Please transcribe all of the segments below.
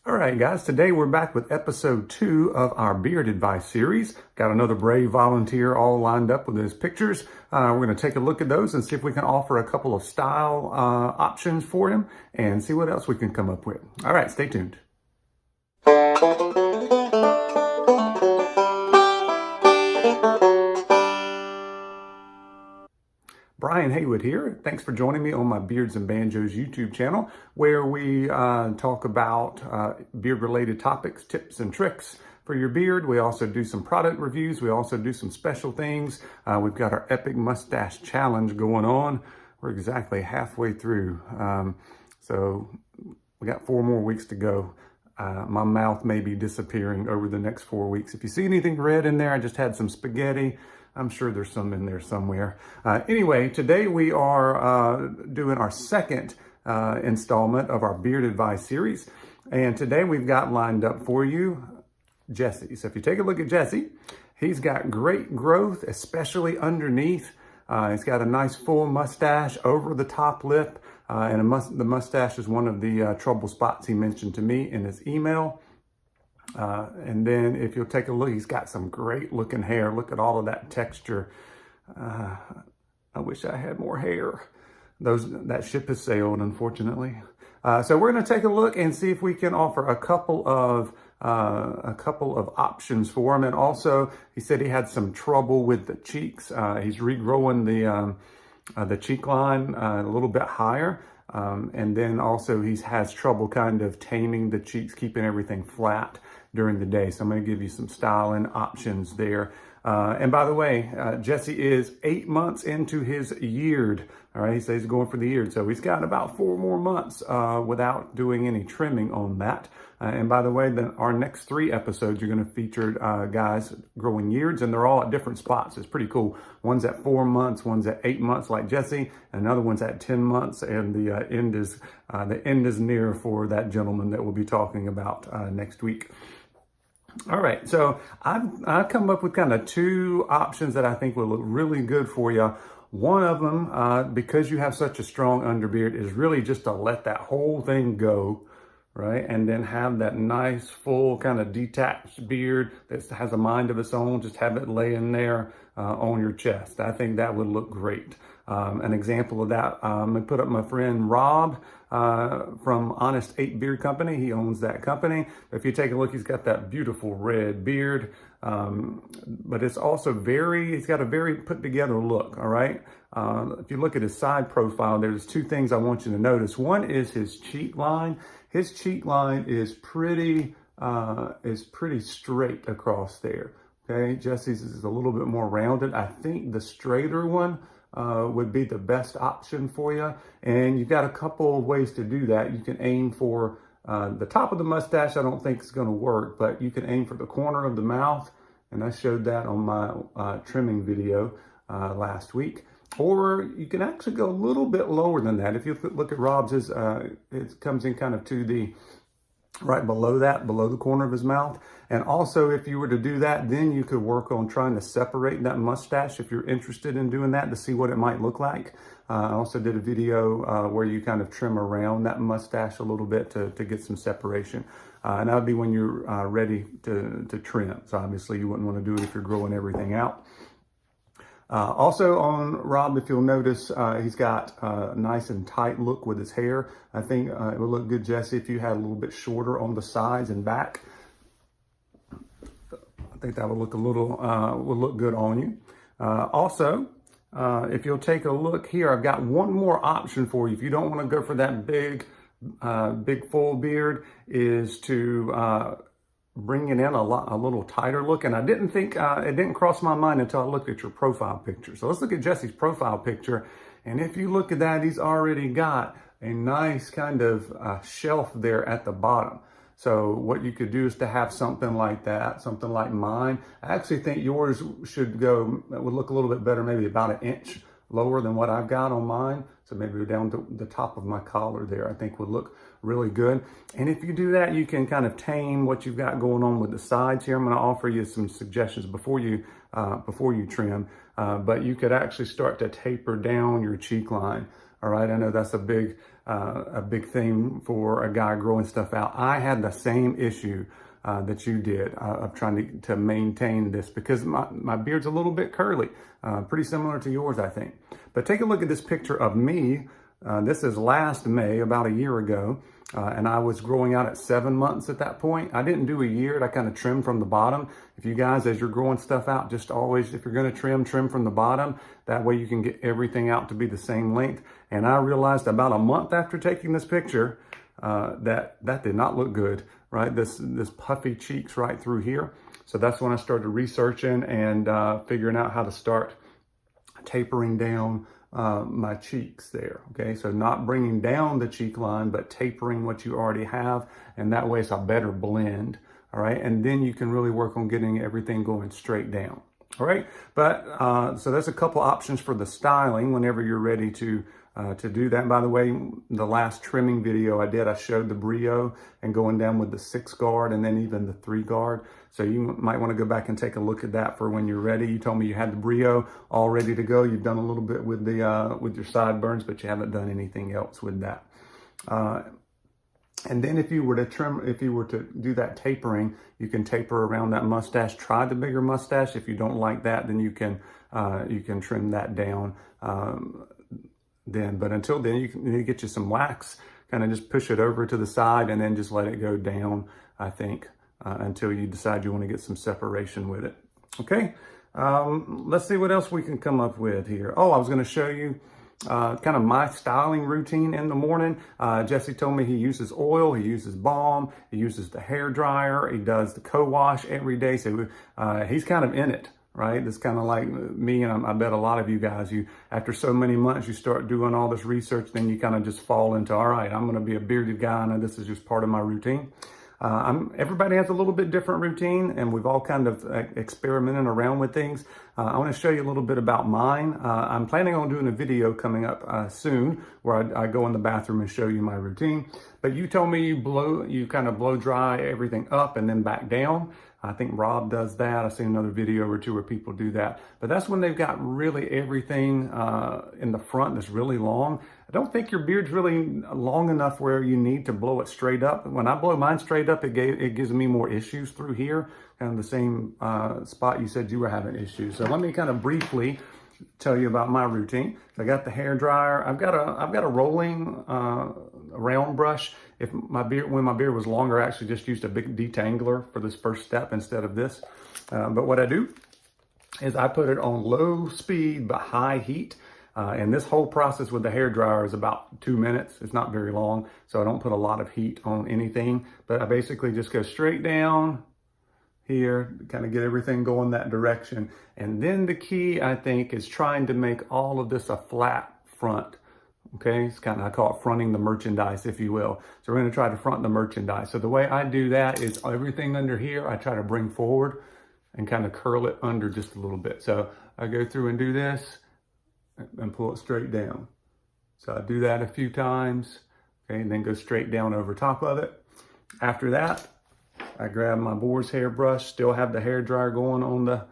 All right, guys, today we're back with episode 2 of our beard advice series. Got another brave volunteer all lined up with his pictures. We're going to take a look at those and see if we can offer a couple of style options for him and see what else we can come up with. All right, stay tuned. Brian Haywood here. Thanks for joining me on my Beards and Banjos YouTube channel, where we talk about beard-related topics, tips and tricks for your beard. We also do some product reviews. We also do some special things. We've got our Epic Mustache Challenge going on. We're exactly halfway through. So we got 4 more weeks to go. My mouth may be disappearing over the next 4 weeks. If you see anything red in there, I just had some spaghetti. I'm sure there's some in there somewhere. Anyway, today we are doing our second installment of our Beard Advice series. And today we've got lined up for you Jesse. So if you take a look at Jesse, he's got great growth, especially underneath. He's got a nice full mustache over the top lip. And the mustache is one of the trouble spots he mentioned to me in his email. And then if you'll take a look, he's got some great looking hair. Look at all of that texture. I wish I had more hair. That ship has sailed, unfortunately. So we're going to take a look and see if we can offer a couple of options for him. And also, he said he had some trouble with the cheeks. He's regrowing the cheek line a little bit higher. And then also he has trouble kind of taming the cheeks, keeping everything flat during the day. So I'm going to give you some styling options there. And by the way, Jesse is 8 months into his yeared. All right, he says he's going for the yeared. So he's got about 4 more months without doing any trimming on that. And by the way, our next 3 episodes are going to feature guys growing yeards, and they're all at different spots. It's pretty cool. One's at 4 months, one's at 8 months like Jesse, and another one's at 10 months. And the end is near for that gentleman that we'll be talking about next week. All right, so I've come up with kind of 2 options that I think will look really good for you. One of them, because you have such a strong underbeard, is really just to let that whole thing go, right? And then have that nice, full, kind of detached beard that has a mind of its own. Just have it laying there on your chest. I think that would look great. An example of that, I'm going to put up my friend Rob from Honest 8 Beard Company. He owns that company. If you take a look, he's got that beautiful red beard. But it's also he's got a very put together look, all right? If you look at his side profile, there's 2 things I want you to notice. One is his cheek line. His cheek line is pretty straight across there, okay? Jesse's is a little bit more rounded. I think the straighter one would be the best option for you. And you've got a couple of ways to do that. You can aim for the top of the mustache. I don't think it's going to work, but you can aim for the corner of the mouth. And I showed that on my trimming video last week. Or you can actually go a little bit lower than that. If you look at Rob's, it comes in kind of to the right below the corner of his mouth. And also, if you were to do that, then you could work on trying to separate that mustache if you're interested in doing that, to see what it might look like. I also did a video where you kind of trim around that mustache a little bit to get some separation. And that would be when you're ready to trim. So obviously you wouldn't want to do it if you're growing everything out. Also on Rob, if you'll notice, he's got a nice and tight look with his hair. I think it would look good, Jesse, if you had a little bit shorter on the sides and back. I think that would look would look good on you. Also, if you'll take a look here, I've got one more option for you. If you don't want to go for that big full beard, is to bring it in a little tighter look. And I didn't think, it didn't cross my mind until I looked at your profile picture. So let's look at Jesse's profile picture. And if you look at that, he's already got a nice kind of shelf there at the bottom. So what you could do is to have something like that, something like mine. I actually think yours would look a little bit better, maybe about 1 inch lower than what I've got on mine. So maybe down to the top of my collar there, I think would look really good. And if you do that, you can kind of tame what you've got going on with the sides here. I'm going to offer you some suggestions before you trim, but you could actually start to taper down your cheek line. All right, I know that's a big a big thing for a guy growing stuff out. I had the same issue that you did of trying to maintain this, because my beard's a little bit curly, pretty similar to yours, I think. But take a look at this picture of me. This is last May, about a year ago, and I was growing out at 7 months at that point. I didn't do a year. I kind of trimmed from the bottom. If you guys, as you're growing stuff out, just always, if you're going to trim from the bottom. That way you can get everything out to be the same length. And I realized about a month after taking this picture that did not look good, right? This puffy cheeks right through here. So that's when I started researching and figuring out how to start tapering down my cheeks there. Okay, so not bringing down the cheek line, but tapering what you already have, and that way it's a better blend. All right, and then you can really work on getting everything going straight down. All right, but so there's a couple options for the styling whenever you're ready to do that. By the way, the last trimming video I did, I showed the Brio and going down with the 6 guard and then even the 3 guard. So you might want to go back and take a look at that for when you're ready. You told me you had the Brio all ready to go. You've done a little bit with the with your sideburns, but you haven't done anything else with that. And then if you were to do that tapering, you can taper around that mustache. Try the bigger mustache. If you don't like that, then you can trim that down. But until then, you can get you some wax, kind of just push it over to the side and then just let it go down, I think, until you decide you want to get some separation with it. Okay, let's see what else we can come up with here. Oh, I was going to show you kind of my styling routine in the morning. Jesse told me he uses oil, he uses balm, he uses the hair dryer, he does the co-wash every day. So he's kind of in it. Right? It's kind of like me, and I bet a lot of you guys, after so many months, you start doing all this research, then you kind of just fall into, all right, I'm going to be a bearded guy, and this is just part of my routine. Everybody has a little bit different routine, and we've all kind of experimented around with things. I want to show you a little bit about mine. I'm planning on doing a video coming up soon where I go in the bathroom and show you my routine. But you told me you kind of blow dry everything up and then back down. I think Rob does that. I've seen another video or two where people do that. But that's when they've got really everything in the front that's really long. I don't think your beard's really long enough where you need to blow it straight up. When I blow mine straight up, it gives me more issues through here, kind of the same spot you said you were having issues. So let me kind of briefly tell you about my routine. So I got the hair dryer. I've got a rolling round brush. When my beard was longer, I actually just used a big detangler for this first step instead of this. But what I do is I put it on low speed but high heat. And this whole process with the hair dryer is about 2 minutes. It's not very long, so I don't put a lot of heat on anything. But I basically just go straight down here, kind of get everything going that direction. And then the key, I think, is trying to make all of this a flat front. Okay, it's kind of, I call it fronting the merchandise, if you will. So we're going to try to front the merchandise. So the way I do that is everything under here, I try to bring forward and kind of curl it under just a little bit. So I go through and do this and pull it straight down. So I do that a few times, okay, and then go straight down over top of it. After that, I grab my boar's hair brush, still have the hair dryer going on the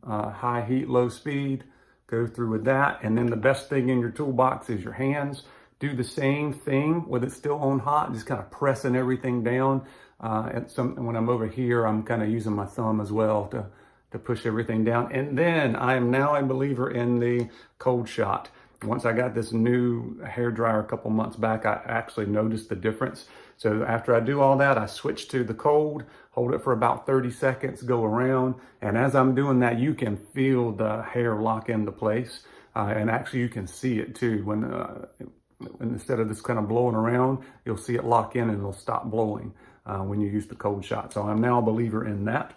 high heat, low speed. Go through with that, and then the best thing in your toolbox is your hands. Do the same thing with it still on hot, just kind of pressing everything down. When I'm over here, I'm kind of using my thumb as well to push everything down. And then I am now a believer in the cold shot. Once I got this new hair dryer a couple months back, I actually noticed the difference. So after I do all that, I switch to the cold, hold it for about 30 seconds, go around. And as I'm doing that, you can feel the hair lock into place. And actually you can see it too. When instead of this kind of blowing around, you'll see it lock in and it'll stop blowing when you use the cold shot. So I'm now a believer in that.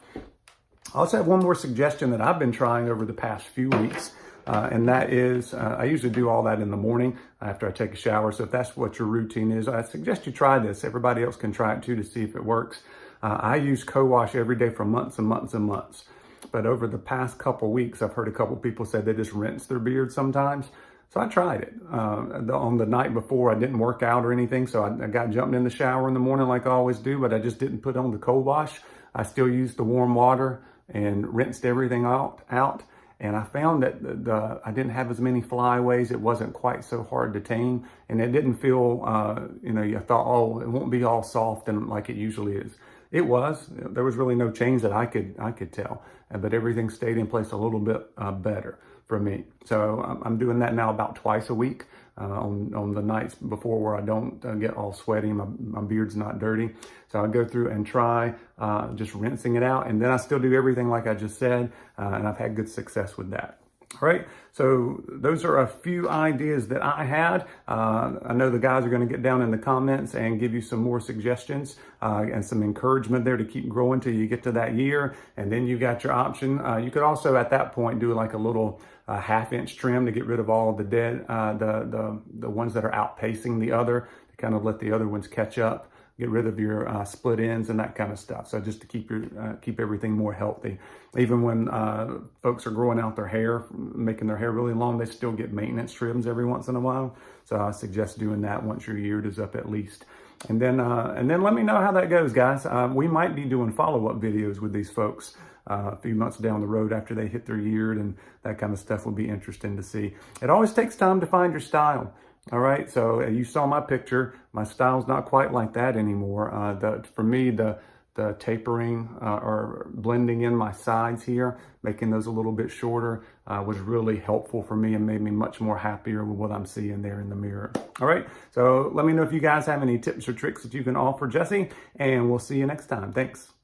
I also have one more suggestion that I've been trying over the past few weeks. And that is, I usually do all that in the morning after I take a shower. So if that's what your routine is, I suggest you try this. Everybody else can try it too to see if it works. I use co-wash every day for months and months and months. But over the past couple weeks, I've heard a couple people say they just rinse their beard sometimes. So I tried it. On the night before, I didn't work out or anything. So I got jumped in the shower in the morning like I always do, but I just didn't put on the co-wash. I still used the warm water and rinsed everything out. And I found that I didn't have as many flyaways. It wasn't quite so hard to tame, and it didn't feel, you thought, oh, it won't be all soft and like it usually is. It was. There was really no change that I could tell, but everything stayed in place a little bit better for me. So I'm doing that now about twice a week on the nights before, where I don't get all sweaty and my beard's not dirty. So I go through and try just rinsing it out, and then I still do everything like I just said, and I've had good success with that. All right, so those are a few ideas that I had. I know the guys are going to get down in the comments and give you some more suggestions and some encouragement there to keep growing till you get to that year. And then you got your option. You could also at that point do like a little half-inch trim to get rid of all of the dead, the ones that are outpacing the other, to kind of let the other ones catch up. Get rid of your split ends and that kind of stuff. So just to keep everything more healthy. Even when folks are growing out their hair, making their hair really long, they still get maintenance trims every once in a while. So I suggest doing that once your year is up at least. And then let me know how that goes, guys. We might be doing follow-up videos with these folks a few months down the road after they hit their year, and that kind of stuff will be interesting to see. It always takes time to find your style. All right, so you saw my picture. My style's not quite like that anymore. For me, the tapering or blending in my sides here, making those a little bit shorter, was really helpful for me and made me much more happier with what I'm seeing there in the mirror. All right, so let me know if you guys have any tips or tricks that you can offer Jesse, and we'll see you next time. Thanks.